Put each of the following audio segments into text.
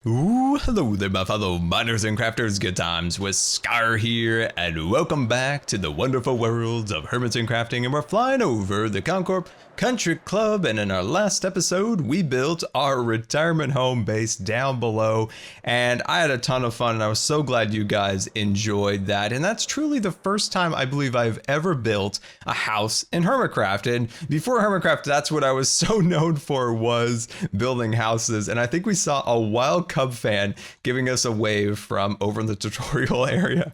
Ooh, hello there, my fellow miners and crafters. Good times with Scar here, and welcome back to the wonderful worlds of Hermits and Crafting. And we're flying over the ConCorp Country Club, and in our last episode, we built our retirement home base down below, and I had a ton of fun, and I was so glad you guys enjoyed that. And that's truly the first time I believe I've ever built a house in Hermitcraft. And before Hermitcraft, that's what I was so known for, was building houses. And I think we saw a wild CubFan giving us a wave from over in the tutorial area.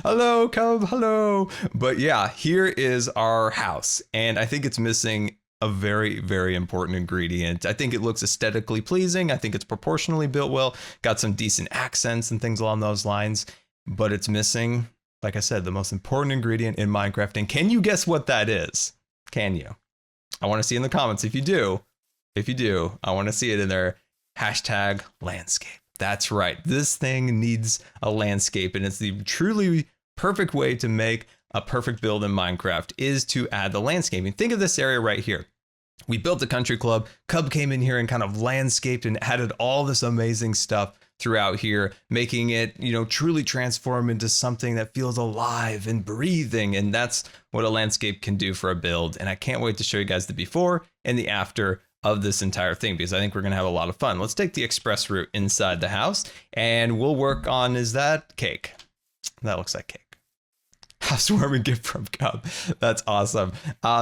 Hello, Cub, hello. But yeah, here is our house, and I think it's missing a very, very important ingredient. I think it looks aesthetically pleasing. I think it's proportionally built well, got some decent accents and things along those lines, but it's missing, like I said, the most important ingredient in Minecraft. And can you guess what that is? Can you? I want to see in the comments if you do. If you do, I want to see it in there. Hashtag landscape. That's right. This thing needs a landscape, and it's the truly perfect way to make a perfect build in Minecraft is to add the landscaping. Think of this area right here. We built a country club. Cub came in here and kind of landscaped and added all this amazing stuff throughout here, making it, truly transform into something that feels alive and breathing. And that's what a landscape can do for a build. And I can't wait to show you guys the before and the after of this entire thing, because I think we're gonna have a lot of fun. Let's take the express route inside the house, and we'll work on, is that cake? That looks like cake. Housewarming gift from Cub. That's awesome.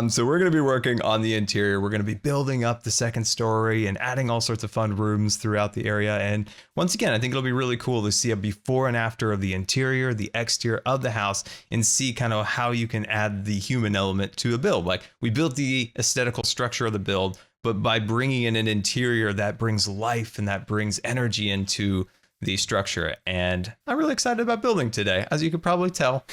So we're gonna be working on the interior. We're gonna be building up the second story and adding all sorts of fun rooms throughout the area. And once again, I think it'll be really cool to see a before and after of the interior, the exterior of the house, and see kind of how you can add the human element to a build. Like, we built the aesthetical structure of the build, but by bringing in an interior that brings life and that brings energy into the structure. And I'm really excited about building today, as you could probably tell.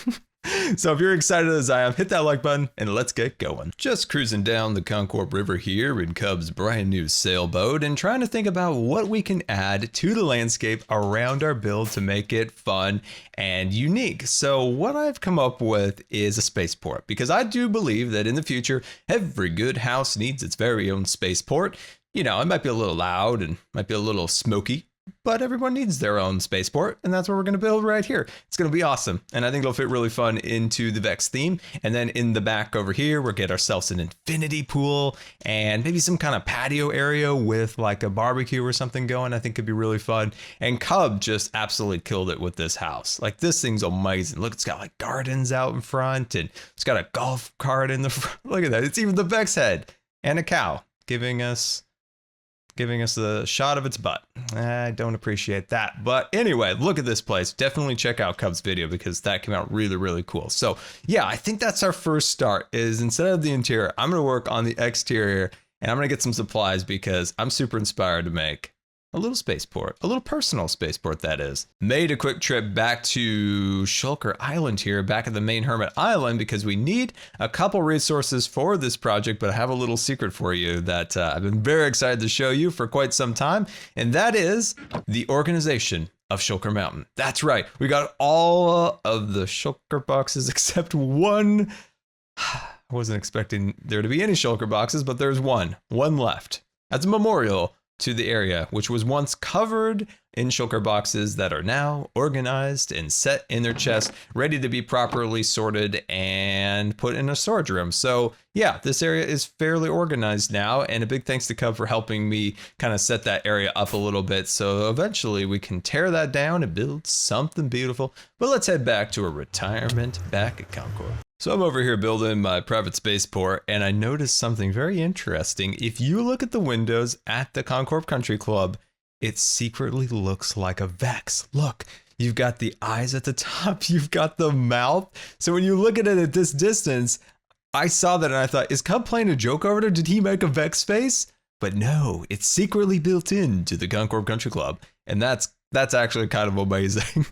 So if you're excited as I am, hit that like button and let's get going. Just cruising down the ConCorp River here in Cub's brand new sailboat, and trying to think about what we can add to the landscape around our build to make it fun and unique. So what I've come up with is a spaceport, because I do believe that in the future, every good house needs its very own spaceport. It might be a little loud and might be a little smoky, but everyone needs their own spaceport, and that's what we're going to build right here. It's going to be awesome, and I think it'll fit really fun into the Vex theme. And then in the back over here, we'll get ourselves an infinity pool and maybe some kind of patio area with like a barbecue or something going. I think could be really fun. And Cub just absolutely killed it with this house. Like, this thing's amazing. Look, it's got like gardens out in front, and it's got a golf cart in the front. Look at that. It's even the Vex head and a cow giving us the shot of its butt. I don't appreciate that. But anyway, look at this place. Definitely check out Cub's video, because that came out really, really cool. So yeah, I think that's our first start, is instead of the interior, I'm going to work on the exterior, and I'm going to get some supplies, because I'm super inspired to make a little spaceport, a little personal spaceport, that is. Made a quick trip back to Shulker Island here, back at the main Hermit Island, because we need a couple resources for this project, but I have a little secret for you that I've been very excited to show you for quite some time, and that is the organization of Shulker Mountain. That's right, we got all of the Shulker boxes except one. I wasn't expecting there to be any Shulker boxes, but there's one left. That's a memorial to the area, which was once covered in shulker boxes that are now organized and set in their chest, ready to be properly sorted and put in a storage room. So yeah, this area is fairly organized now, and a big thanks to Cub for helping me kind of set that area up a little bit, so eventually we can tear that down and build something beautiful. But let's head back to a retirement back at ConCorp. So I'm over here building my private spaceport, and I noticed something very interesting. If you look at the windows at the ConCorp Country Club, it secretly looks like a Vex. Look, you've got the eyes at the top, you've got the mouth. So when you look at it at this distance, I saw that and I thought, is Cub playing a joke over there? Did he make a Vex face? But no, it's secretly built into the ConCorp Country Club, and that's actually kind of amazing.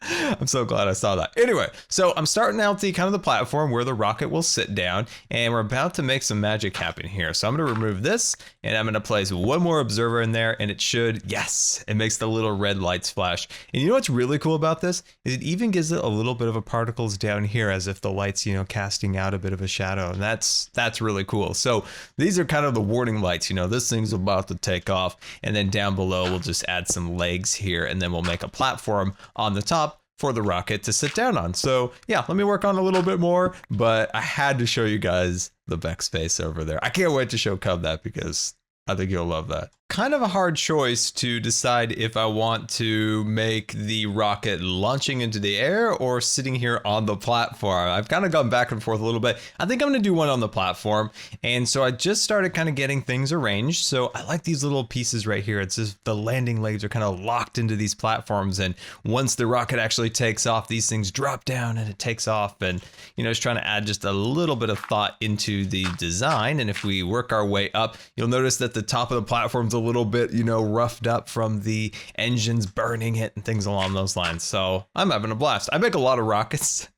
I'm so glad I saw that. Anyway, so I'm starting out the kind of the platform where the rocket will sit down, and we're about to make some magic happen here. So I'm going to remove this, and I'm going to place one more observer in there, and it should, yes, it makes the little red lights flash. And you know what's really cool about this is it even gives it a little bit of a particles down here, as if the light's, you know, casting out a bit of a shadow, and that's really cool. So these are kind of the warning lights, you know, this thing's about to take off, and then down below we'll just add some legs here, and then we'll make a platform on the top for the rocket to sit down on. So yeah, let me work on a little bit more, but I had to show you guys the Bex face over there. I can't wait to show Cub that because I think you'll love that. Kind of a hard choice to decide if I want to make the rocket launching into the air or sitting here on the platform. I've kind of gone back and forth a little bit. I think I'm gonna do one on the platform. And so I just started kind of getting things arranged. So I like these little pieces right here. It's just the landing legs are kind of locked into these platforms. And once the rocket actually takes off, these things drop down and it takes off. And, you know, just trying to add just a little bit of thought into the design. And if we work our way up, you'll notice that the top of the platform's a little bit, you know, roughed up from the engines burning it and things along those lines. So I'm having a blast. I make a lot of rockets.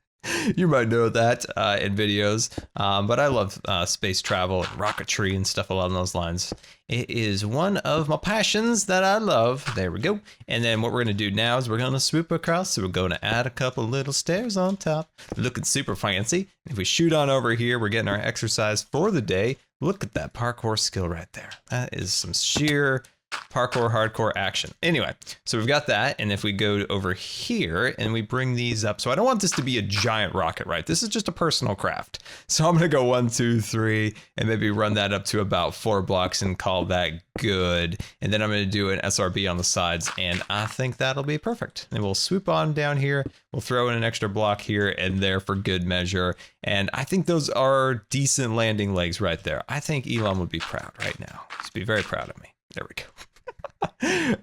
You might know that in videos, but I love space travel and rocketry and stuff along those lines. It is one of my passions that I love. There we go. And then what we're going to do now is we're going to swoop across. So we're going to add a couple little stairs on top, looking super fancy. If we shoot on over here, we're getting our exercise for the day. Look at that parkour skill right there. That is some sheer parkour hardcore action. Anyway, so we've got that, and if we go over here and we bring these up, so I don't want this to be a giant rocket, right? This is just a personal craft. So I'm gonna go 1, 2, 3, and maybe run that up to about 4 blocks and call that good. And then I'm gonna do an SRB on the sides, and I think that'll be perfect. And we'll swoop on down here, we'll throw in an extra block here and there for good measure. And I think those are decent landing legs right there. I think Elon would be proud right now. He'd be very proud of me. There we go.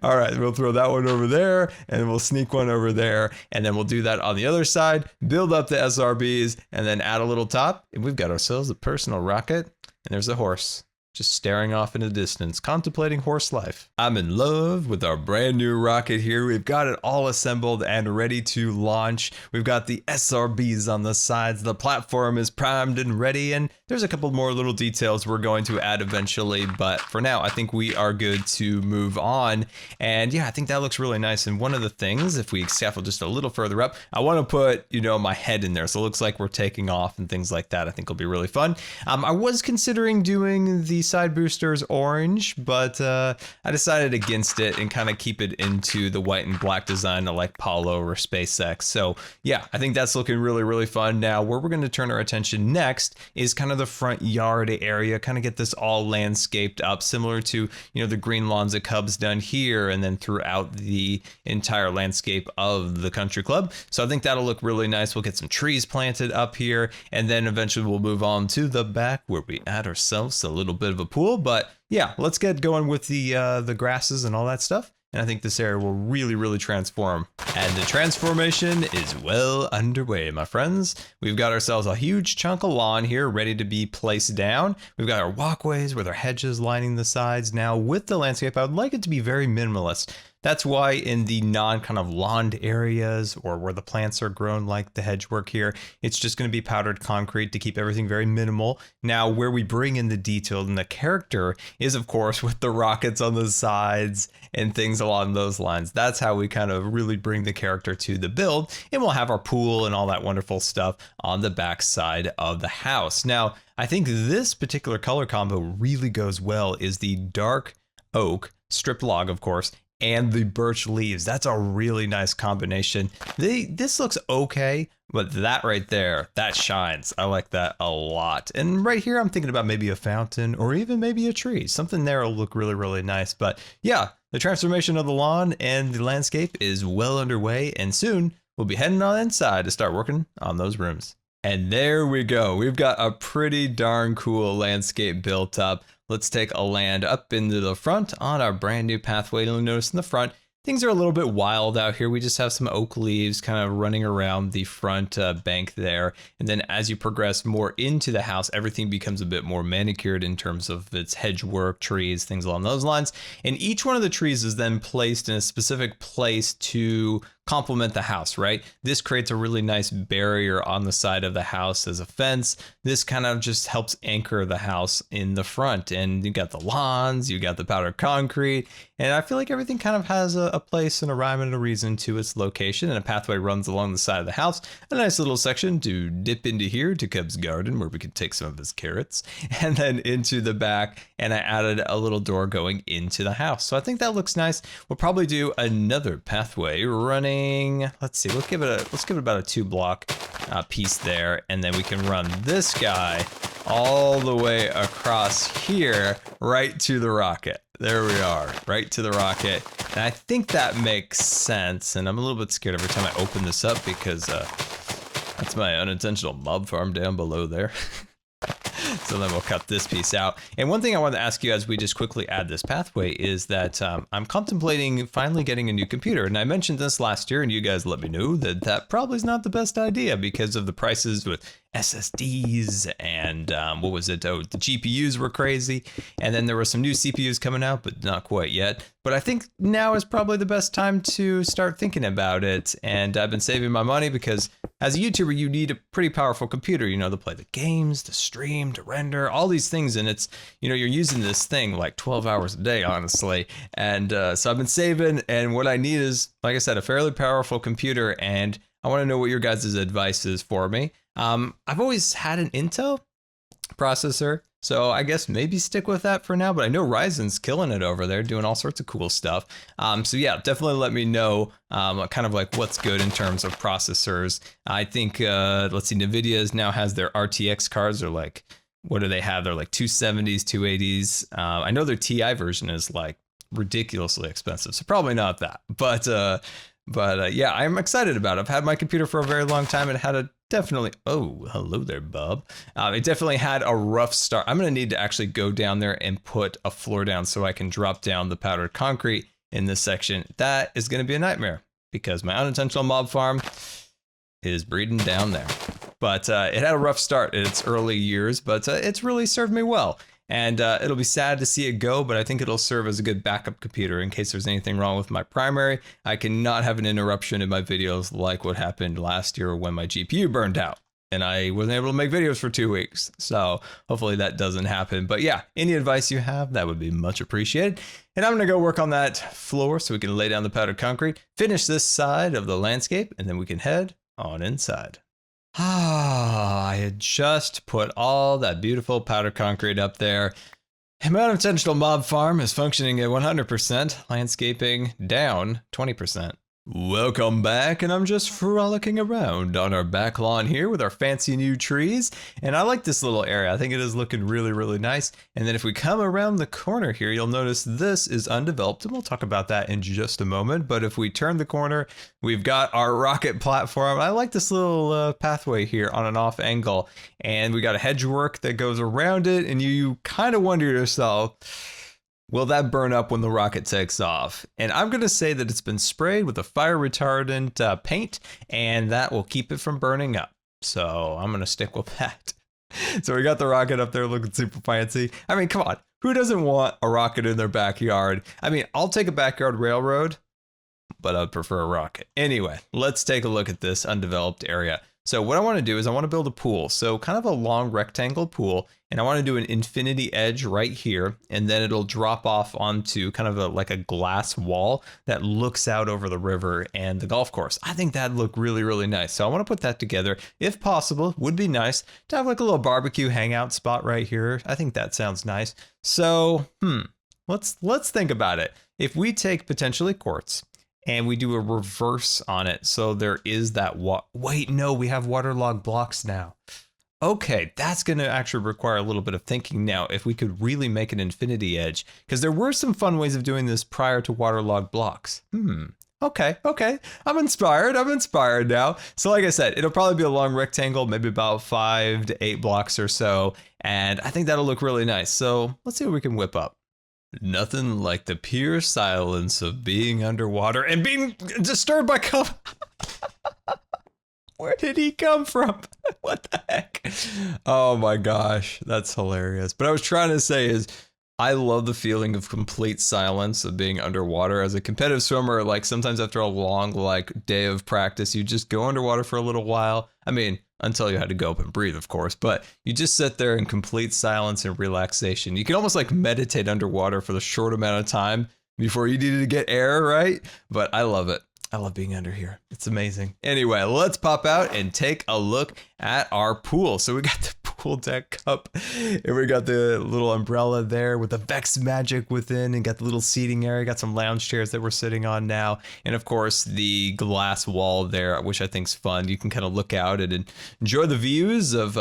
All right, we'll throw that one over there and we'll sneak one over there. And then we'll do that on the other side, build up the SRBs and then add a little top. And we've got ourselves a personal rocket. And there's a horse just staring off in the distance, contemplating horse life. I'm in love with our brand new rocket here. We've got it all assembled and ready to launch. We've got the SRBs on the sides. The platform is primed and ready. And there's a couple more little details we're going to add eventually. But for now, I think we are good to move on. And yeah, I think that looks really nice. And one of the things, if we scaffold just a little further up, I want to put, you know, my head in there. So it looks like we're taking off and things like that. I think will be really fun. I was considering doing the side boosters orange, but I decided against it and kind of keep it into the white and black design like Apollo or SpaceX. So yeah, I think that's looking really, really fun. Now, where we're going to turn our attention next is kind of the front yard area, kind of get this all landscaped up, similar to, you know, the green lawns that Cub's done here and then throughout the entire landscape of the country club. So I think that'll look really nice. We'll get some trees planted up here, and then eventually we'll move on to the back where we add ourselves a little bit of a pool. But yeah, let's get going with the grasses and all that stuff. And I think this area will really, really transform. And the transformation is well underway, my friends. We've got ourselves a huge chunk of lawn here ready to be placed down. We've got our walkways with our hedges lining the sides. Now with the landscape, I would like it to be very minimalist. That's why in the non kind of lawned areas or where the plants are grown like the hedge work here, it's just going to be powdered concrete to keep everything very minimal. Now where we bring in the detail and the character is of course with the rockets on the sides and things along those lines. That's how we kind of really bring the character to the build, and we'll have our pool and all that wonderful stuff on the back side of the house. Now I think this particular color combo really goes well is the dark oak strip log, of course, and the birch leaves. That's a really nice combination. This looks okay, but that right there, that shines. I like that a lot. And right here, I'm thinking about maybe a fountain or even maybe a tree. Something there will look really, really nice. But yeah, the transformation of the lawn and the landscape is well underway, and soon we'll be heading on inside to start working on those rooms. And there we go. We've got a pretty darn cool landscape built up. Let's take a land up into the front on our brand new pathway. You'll notice in the front, things are a little bit wild out here. We just have some oak leaves kind of running around the front bank there. And then as you progress more into the house, everything becomes a bit more manicured in terms of its hedge work, trees, things along those lines. And each one of the trees is then placed in a specific place to complement the house, right? This creates a really nice barrier on the side of the house as a fence. This kind of just helps anchor the house in the front. And you got the lawns, you got the powdered concrete, and I feel like everything kind of has a place and a rhyme and a reason to its location. And a pathway runs along the side of the house. A nice little section to dip into here to Cub's garden where we can take some of his carrots, and then into the back. And I added a little door going into the house. So I think that looks nice. We'll probably do another pathway running. Let's see, let's give it about a 2-block piece there. And then we can run this guy all the way across here, right to the rocket. There we are, right to the rocket. And I think that makes sense. And I'm a little bit scared every time I open this up because that's my unintentional mob farm down below there. So then we'll cut this piece out. And one thing I wanted to ask you as we just quickly add this pathway is that I'm contemplating finally getting a new computer. And I mentioned this last year and you guys let me know that that probably is not the best idea because of the prices with SSDs and what was it? Oh, the GPUs were crazy. And then there were some new CPUs coming out, but not quite yet. But I think now is probably the best time to start thinking about it. And I've been saving my money because as a YouTuber, you need a pretty powerful computer, you know, to play the games, to stream, to render, all these things. And it's, you know, you're using this thing like 12 hours a day, honestly. And so I've been saving. And what I need is, like I said, a fairly powerful computer. And I want to know what your guys' advice is for me. I've always had an Intel processor, so I guess maybe stick with that for now, but I know Ryzen's killing it over there, doing all sorts of cool stuff. So yeah, definitely let me know kind of like what's good in terms of processors. I think, let's see, NVIDIA's now has their RTX cards. They're like, what do they have? They're like 270s, 280s. I know their TI version is like ridiculously expensive, so probably not that. But yeah, I'm excited about it. I've had my computer for a very long time and had a definitely, oh, hello there, bub. It definitely had a rough start. I'm going to need to actually go down there and put a floor down so I can drop down the powdered concrete in this section. That is going to be a nightmare because my unintentional mob farm is breeding down there. But it had a rough start in its early years, but it's really served me well. And it'll be sad to see it go, but I think it'll serve as a good backup computer in case there's anything wrong with my primary. I cannot have an interruption in my videos like what happened last year when my GPU burned out and I wasn't able to make videos for 2 weeks. So hopefully that doesn't happen. But yeah, any advice you have, that would be much appreciated. And I'm going to go work on that floor so we can lay down the powdered concrete, finish this side of the landscape, and then we can head on inside. I had just put all that beautiful powder concrete up there. And my unintentional mob farm is functioning at 100%, landscaping down 20%. Welcome back, and I'm just frolicking around on our back lawn here with our fancy new trees. And I like this little area. I think it is looking really, really nice. And then if we come around the corner here, you'll notice this is undeveloped, and we'll talk about that in just a moment. But if we turn the corner, we've got our rocket platform. I like this little pathway here on an off angle, and we got a hedge work that goes around it, and you kind of wonder yourself, will that burn up when the rocket takes off? And I'm going to say that it's been sprayed with a fire retardant paint, and that will keep it from burning up. So I'm going to stick with that. So we got the rocket up there looking super fancy. I mean, come on. Who doesn't want a rocket in their backyard? I mean, I'll take a backyard railroad, but I'd prefer a rocket. Anyway, let's take a look at this undeveloped area. So what I want to do is I want to build a pool. So kind of a long rectangle pool, and I want to do an infinity edge right here, and then it'll drop off onto kind of like a glass wall that looks out over the river and the golf course. I think that'd look really, really nice. So I want to put that together. If possible, would be nice to have like a little barbecue hangout spot right here. I think that sounds nice. So, let's think about it. If we take potentially quartz, and we do a reverse on it, so there is that wait, no, we have waterlogged blocks now. Okay, that's going to actually require a little bit of thinking now if we could really make an infinity edge, because there were some fun ways of doing this prior to waterlogged blocks. Okay. I'm inspired now. So like I said, it'll probably be a long rectangle, maybe about 5 to 8 blocks or so, and I think that'll look really nice. So let's see what we can whip up. Nothing like the pure silence of being underwater and being disturbed by Where did he come from? What the heck? Oh my gosh, that's hilarious. But I was trying to say is I love the feeling of complete silence of being underwater as a competitive swimmer. Like sometimes after a long day of practice, you just go underwater for a little while. I mean, until you had to go up and breathe, of course, but you just sit there in complete silence and relaxation. You can almost like meditate underwater for the short amount of time before you needed to get air, right? But I love it. I love being under here. It's amazing. Anyway, let's pop out and take a look at our pool. So we got the pool deck cup and we got the little umbrella there with the Vex magic within and got the little seating area. Got some lounge chairs that we're sitting on now. And of course the glass wall there, which I think's fun. You can kind of look out and enjoy the views of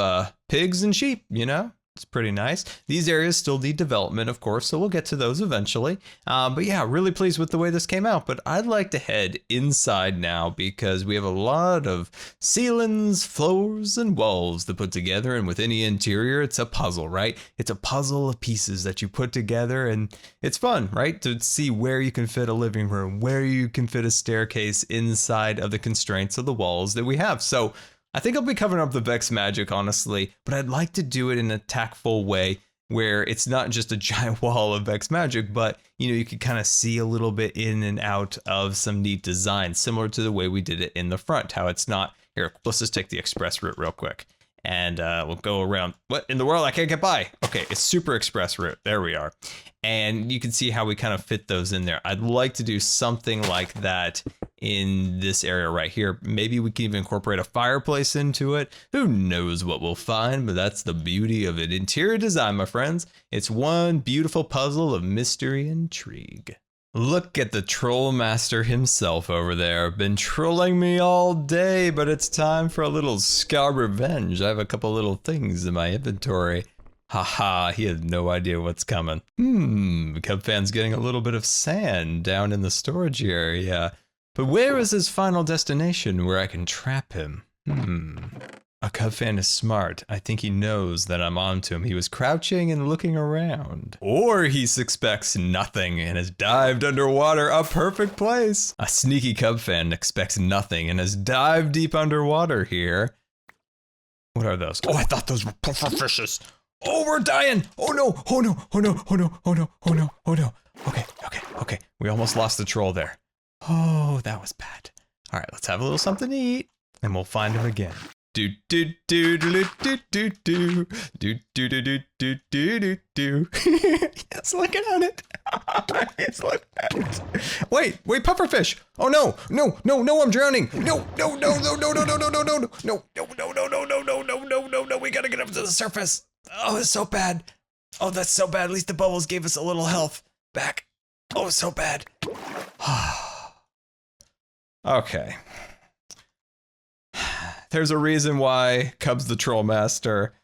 pigs and sheep, you know? It's pretty nice. These areas still need development, of course, so we'll get to those eventually. But yeah, really pleased with the way this came out. But I'd like to head inside now because we have a lot of ceilings, floors, and walls to put together. And with any interior, it's a puzzle, right? It's a puzzle of pieces that you put together, and it's fun, right? To see where you can fit a living room, where you can fit a staircase inside of the constraints of the walls that we have. So I think I'll be covering up the Vex magic, honestly, but I'd like to do it in a tactful way where it's not just a giant wall of Vex magic, but you can kind of see a little bit in and out of some neat designs, similar to the way we did it in the front, how it's not. Here, let's just take the express route real quick. And we'll go around. What in the world? I can't get by. Okay, it's super express route. There we are. And you can see how we kind of fit those in there. I'd like to do something like that in this area right here. Maybe we can even incorporate a fireplace into it. Who knows what we'll find, but that's the beauty of it. Interior design, my friends. It's one beautiful puzzle of mystery and intrigue. Look at the troll master himself over there. Been trolling me all day, but it's time for a little Scar revenge. I have a couple little things in my inventory. Haha, he has no idea what's coming. CubFan's getting a little bit of sand down in the storage area. But where is his final destination where I can trap him? A CubFan is smart. I think he knows that I'm onto him. He was crouching and looking around. Or he suspects nothing and has dived underwater, a perfect place. A sneaky CubFan expects nothing and has dived deep underwater here. What are those? Oh, I thought those were puffer fishes. Oh, we're dying. Oh no, oh no, oh no, oh no, oh no, oh no, oh no. Okay. We almost lost the troll there. Oh, that was bad. All right, let's have a little something to eat and we'll find him again. Do do do do do do do do do do do do do. It's looking at it. It's looking at it. Wait, pufferfish. Oh no, I'm drowning. No. We gotta get up to the surface. Oh, it's so bad. Oh, that's so bad. At least the bubbles gave us a little health back. Oh, so bad. Okay. There's a reason why Cub's the troll master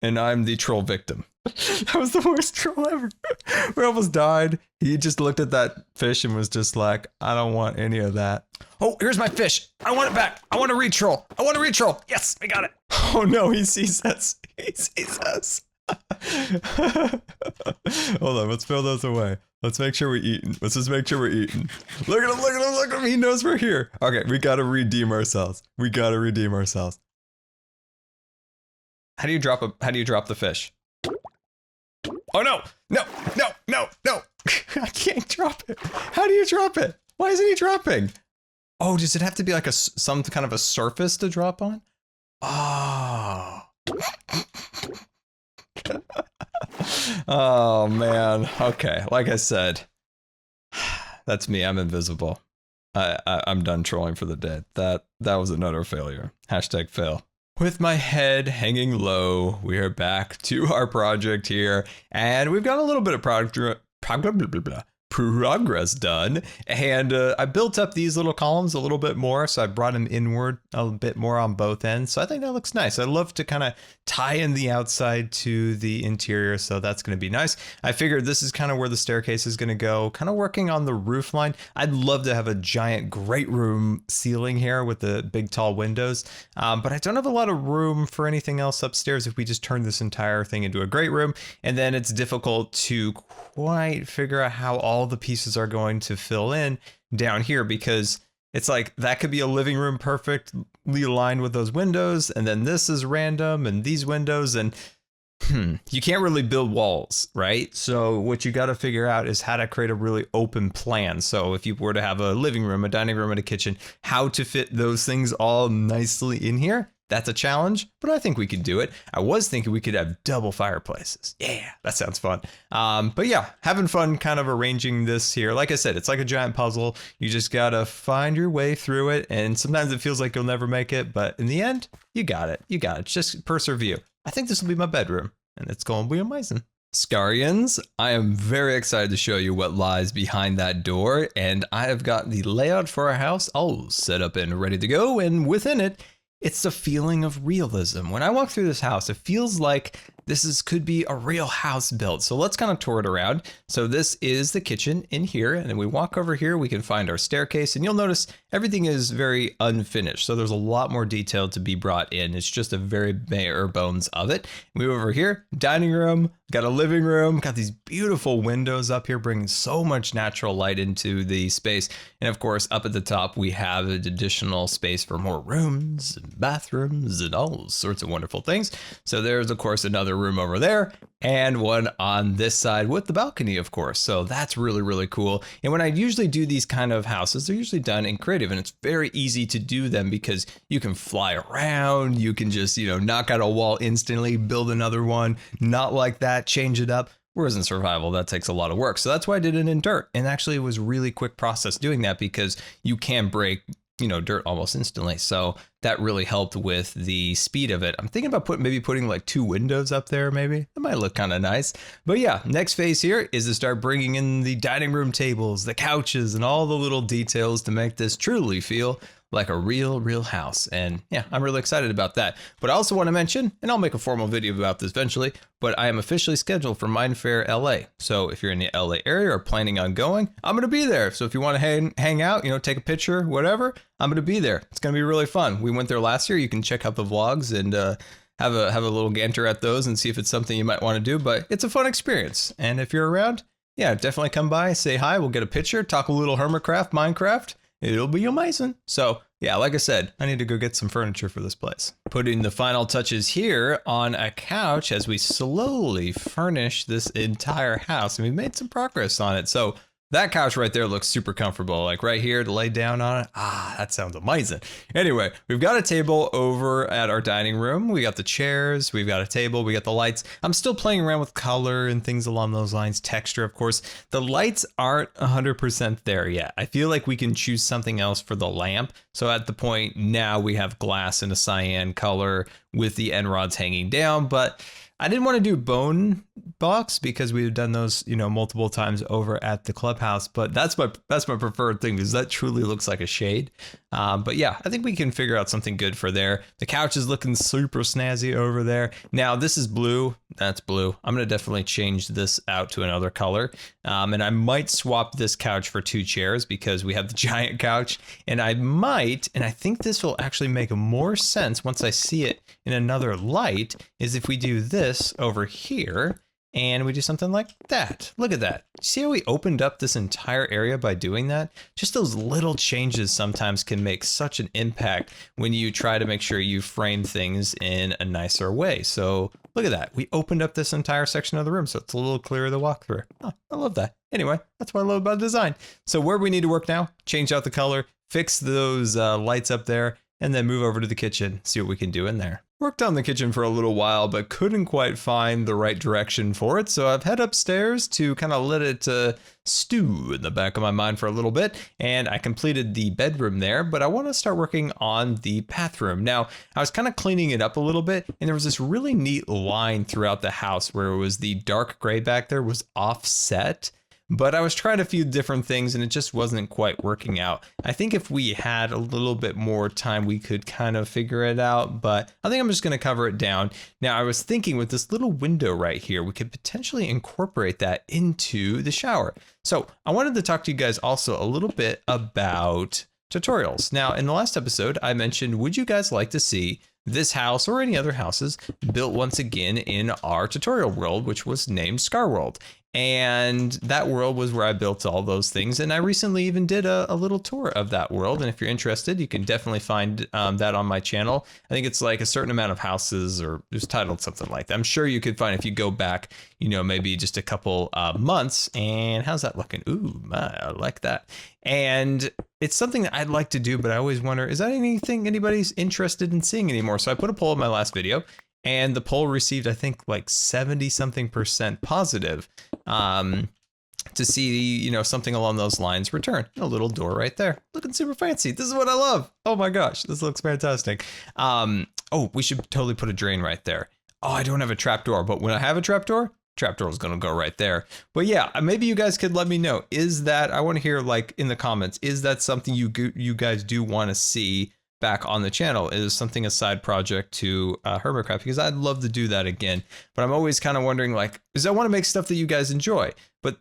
and I'm the troll victim. That was the worst troll ever. We almost died. He just looked at that fish and was just like, I don't want any of that. Oh, here's my fish. I want it back. I want to re-troll. Yes, I got it. Oh no, he sees us. He sees us. Hold on, let's throw those away. Let's make sure we're eating. Let's just make sure we're eating. Look at him. He knows we're here. Okay, we gotta redeem ourselves. How do you drop the fish? Oh no. I can't drop it. How do you drop it? Why isn't he dropping? Oh, does it have to be like some kind of a surface to drop on? Oh. Oh man. Okay, like I said, that's me. I'm invisible. I'm done trolling for the day. That was another failure. #fail. With my head hanging low, we are back to our project here, and we've got a little bit of progress done, and I built up these little columns a little bit more, so I brought them inward a bit more on both ends, so I think that looks nice. I love to kind of tie in the outside to the interior, so that's going to be nice. I figured this is kind of where the staircase is going to go, kind of working on the roof line. I'd love to have a giant great room ceiling here with the big tall windows, but I don't have a lot of room for anything else upstairs if we just turn this entire thing into a great room, and then it's difficult to quite figure out how all the pieces are going to fill in down here, because it's like that could be a living room perfectly aligned with those windows, and then this is random and these windows, and you can't really build walls, right? So what you got to figure out is how to create a really open plan. So if you were to have a living room, a dining room, and a kitchen, how to fit those things all nicely in here. That's a challenge, but I think we could do it. I was thinking we could have double fireplaces. Yeah, that sounds fun. But yeah, having fun kind of arranging this here. Like I said, it's like a giant puzzle. You just gotta find your way through it. And sometimes it feels like you'll never make it, but in the end, you got it. You got it. Just persevere. I think this will be my bedroom, and it's going to be amazing. Scarians, I am very excited to show you what lies behind that door, and I have got the layout for our house all set up and ready to go, and within it, it's the feeling of realism. When I walk through this house, it feels like could be a real house built. So let's kind of tour it around. So this is the kitchen in here, and then we walk over here, we can find our staircase, and you'll notice everything is very unfinished. So there's a lot more detail to be brought in. It's just a very bare bones of it. Move over here, dining room, got a living room, got these beautiful windows up here, bringing so much natural light into the space. And of course, up at the top, we have an additional space for more rooms and bathrooms and all sorts of wonderful things. So there's, of course, another room over there and one on this side with the balcony, of course. So that's really, really cool. And when I usually do these kind of houses, they're usually done in creative, and it's very easy to do them because you can fly around. You can just, knock out a wall instantly, build another one, not like that, change it up. Whereas in survival, that takes a lot of work. So that's why I did it in dirt. And actually it was a really quick process doing that because you can break dirt almost instantly. So that really helped with the speed of it. I'm thinking about maybe putting like 2 windows up there, maybe. That might look kind of nice. But yeah, next phase here is to start bringing in the dining room tables, the couches, and all the little details to make this truly feel like a real house. And yeah, I'm really excited about that. But I also want to mention, and I'll make a formal video about this eventually, but I am officially scheduled for Mindfair LA. So if you're in the LA area or planning on going, I'm going to be there. So if you want to hang out, take a picture, whatever, I'm going to be there. It's going to be really fun. We went there last year. You can check out the vlogs and have a little ganter at those and see if it's something you might want to do, but it's a fun experience. And if you're around, yeah, definitely come by, say hi, we'll get a picture, talk a little Hermitcraft, Minecraft. It'll be amazing. So yeah, like I said, I need to go get some furniture for this place. Putting the final touches here on a couch as we slowly furnish this entire house, and we've made some progress on it. So that couch right there looks super comfortable, like right here to lay down on it. That sounds amazing. Anyway, we've got a table over at our dining room. We got the chairs, we've got a table, we got the lights. I'm still playing around with color and things along those lines, texture, of course. The lights aren't 100% there yet. I feel like we can choose something else for the lamp. So at the point now we have glass in a cyan color with the end rods hanging down, but I didn't want to do bone box because we've done those, multiple times over at the clubhouse, but that's my preferred thing because that truly looks like a shade. But yeah, I think we can figure out something good for there. The couch is looking super snazzy over there. Now this is blue. That's blue. I'm going to definitely change this out to another color. And I might swap this couch for 2 chairs because we have the giant couch, and I think this will actually make more sense once I see it in another light, is if we do this over here and we do something like that. Look at that. See how we opened up this entire area by doing that? Just those little changes sometimes can make such an impact when you try to make sure you frame things in a nicer way. So look at that. We opened up this entire section of the room, so it's a little clearer to walk through. Oh, I love that. Anyway, that's what I love about design. So where we need to work now, change out the color, fix those lights up there, and then move over to the kitchen, see what we can do in there. Worked on the kitchen for a little while, but couldn't quite find the right direction for it. So I've head upstairs to kind of let it stew in the back of my mind for a little bit. And I completed the bedroom there, but I want to start working on the bathroom. Now, I was kind of cleaning it up a little bit, and there was this really neat line throughout the house where it was the dark gray back there was offset. But I was trying a few different things and it just wasn't quite working out. I think if we had a little bit more time, we could kind of figure it out, but I think I'm just going to cover it down. Now, I was thinking with this little window right here, we could potentially incorporate that into the shower. So I wanted to talk to you guys also a little bit about tutorials. Now, in the last episode, I mentioned, would you guys like to see this house or any other houses built once again in our tutorial world, which was named Scar World? And that world was where I built all those things. And I recently even did a little tour of that world. And if you're interested, you can definitely find that on my channel. I think it's like a certain amount of houses, or it's titled something like that. I'm sure you could find if you go back, you know, maybe just a couple months. And how's that looking? Ooh, I like that. And it's something that I'd like to do, but I always wonder, is that anything anybody's interested in seeing anymore? So I put a poll in my last video. And the poll received, I think, like 70-something% positive to see, you know, something along those lines return. A little door right there. Looking super fancy. This is what I love. Oh my gosh, this looks fantastic. Oh, we should totally put a drain right there. Oh, I don't have a trapdoor, but when I have a trapdoor is going to go right there. But yeah, maybe you guys could let me know. Is that, I want to hear like in the comments, is that something you guys do want to see back on the channel? Is something a side project to Hermitcraft? Because I'd love to do that again, but I'm always kind of wondering, like, because I want to make stuff that you guys enjoy, but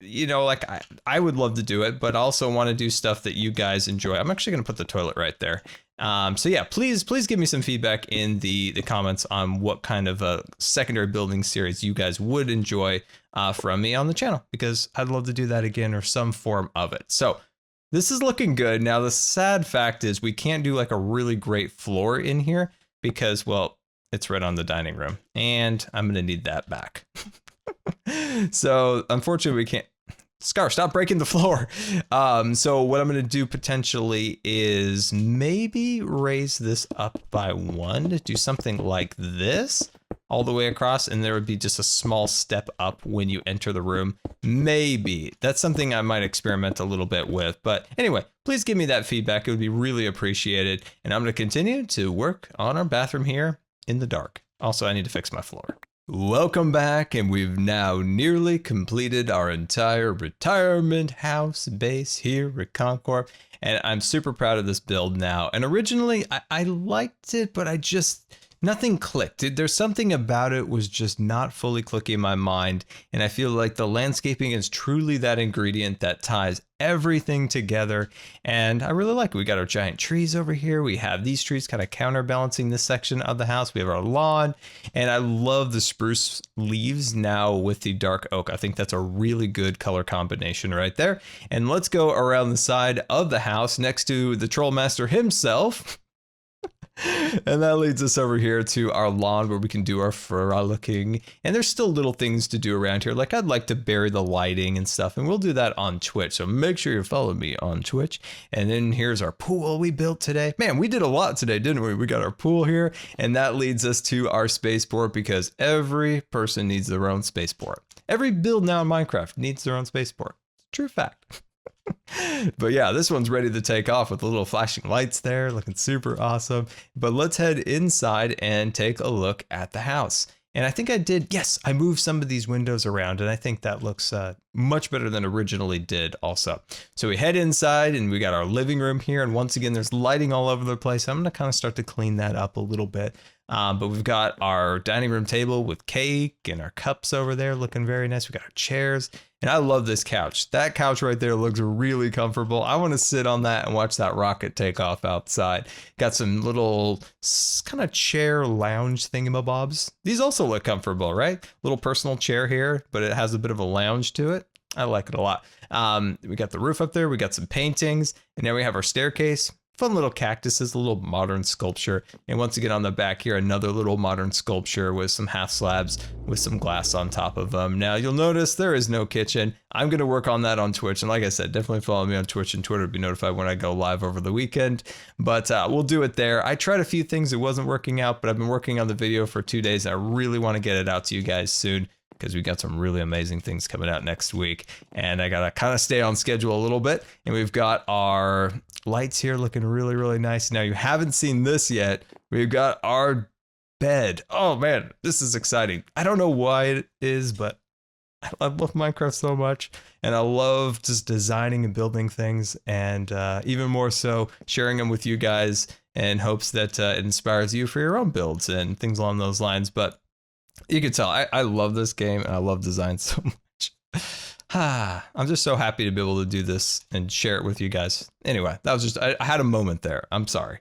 you know, like I would love to do it, but also want to do stuff that you guys enjoy. I'm actually going to put the toilet right there. So yeah, please give me some feedback in the comments on what kind of a secondary building series you guys would enjoy from me on the channel, because I'd love to do that again, or some form of it. So this is looking good. Now, the sad fact is we can't do like a really great floor in here because, well, it's right on the dining room, and I'm going to need that back. So unfortunately we can't. Scar, stop breaking the floor. So what I'm going to do potentially is maybe raise this up by 1 to do something like this all the way across, and there would be just a small step up when you enter the room. Maybe that's something I might experiment a little bit with, but anyway, please give me that feedback. It would be really appreciated. And I'm going to continue to work on our bathroom here in the dark. Also, I need to fix my floor. Welcome back, and we've now nearly completed our entire retirement house base here at ConCorp, and I'm super proud of this build now. And originally I liked it, but nothing clicked. There's something about it was just not fully clicking in my mind, and I feel like the landscaping is truly that ingredient that ties everything together, and I really like it. We got our giant trees over here. We have these trees kind of counterbalancing this section of the house. We have our lawn, and I love the spruce leaves now with the dark oak. I think that's a really good color combination right there. And let's go around the side of the house next to the Troll Master himself. And that leads us over here to our lawn where we can do our frolicking. And there's still little things to do around here. Like I'd like to bury the lighting and stuff, and we'll do that on Twitch. So make sure you follow me on Twitch. And then here's our pool we built today. Man, we did a lot today, didn't we? We got our pool here, and that leads us to our spaceport, because every person needs their own spaceport. Every build now in Minecraft needs their own spaceport. It's a true fact. But yeah, this one's ready to take off with the little flashing lights there, looking super awesome. But let's head inside and take a look at the house. And I think I moved some of these windows around, and I think that looks much better than originally did also. So we head inside, and we got our living room here, and once again, there's lighting all over the place. I'm gonna kind of start to clean that up a little bit. But we've got our dining room table with cake and our cups over there looking very nice. We got our chairs, and I love this couch. That couch right there looks really comfortable. I want to sit on that and watch that rocket take off outside. Got some little kind of chair lounge thingamabobs. These also look comfortable, right? Little personal chair here, but it has a bit of a lounge to it. I like it a lot. We got the roof up there. We got some paintings, and now we have our staircase. Fun little cactuses, a little modern sculpture. And once again on the back here, another little modern sculpture with some half slabs with some glass on top of them. Now you'll notice there is no kitchen. I'm going to work on that on Twitch. And like I said, definitely follow me on Twitch and Twitter to be notified when I go live over the weekend. But we'll do it there. I tried a few things. It wasn't working out, but I've been working on the video for 2 days. And I really want to get it out to you guys soon, because we got some really amazing things coming out next week, and I gotta kind of stay on schedule a little bit. And we've got our lights here looking really, really nice. Now, you haven't seen this yet. We've got our bed. Oh man, this is exciting. I don't know why it is, but I love Minecraft so much, and I love just designing and building things, and even more so sharing them with you guys in hopes that it inspires you for your own builds and things along those lines. But you can tell I love this game, and I love design so much. I'm just so happy to be able to do this and share it with you guys. Anyway, that was just, I had a moment there. I'm sorry.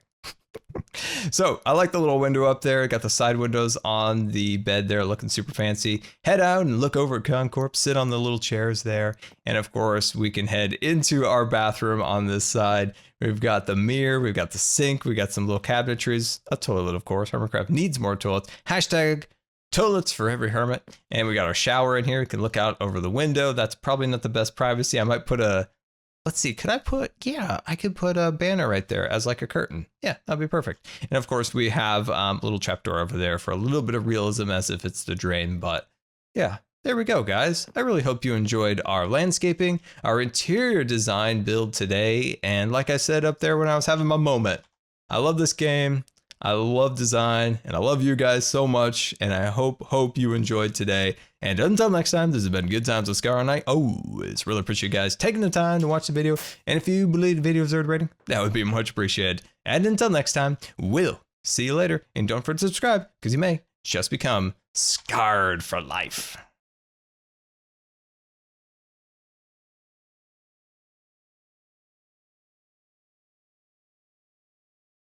So I like the little window up there. Got the side windows on the bed there, looking super fancy. Head out and look over at ConCorp, sit on the little chairs there. And of course, we can head into our bathroom on this side. We've got the mirror, we've got the sink, we got some little cabinetries, a toilet, of course. Hermitcraft needs more toilets. Hashtag toilets for every hermit. And we got our shower in here. We can look out over the window. That's probably not the best privacy. I might put a, let's see, I could put a banner right there as like a curtain. Yeah, that'd be perfect. And of course we have a little trapdoor over there for a little bit of realism as if it's the drain, but yeah. There we go, guys. I really hope you enjoyed our landscaping, our interior design build today. And like I said up there when I was having my moment, I love this game. I love design and I love you guys so much. And I hope you enjoyed today. And until next time, this has been Good Times with Scar, and I always really appreciate you guys taking the time to watch the video. And if you believe the video deserved a rating, that would be much appreciated. And until next time, we'll see you later. And don't forget to subscribe because you may just become scarred for life.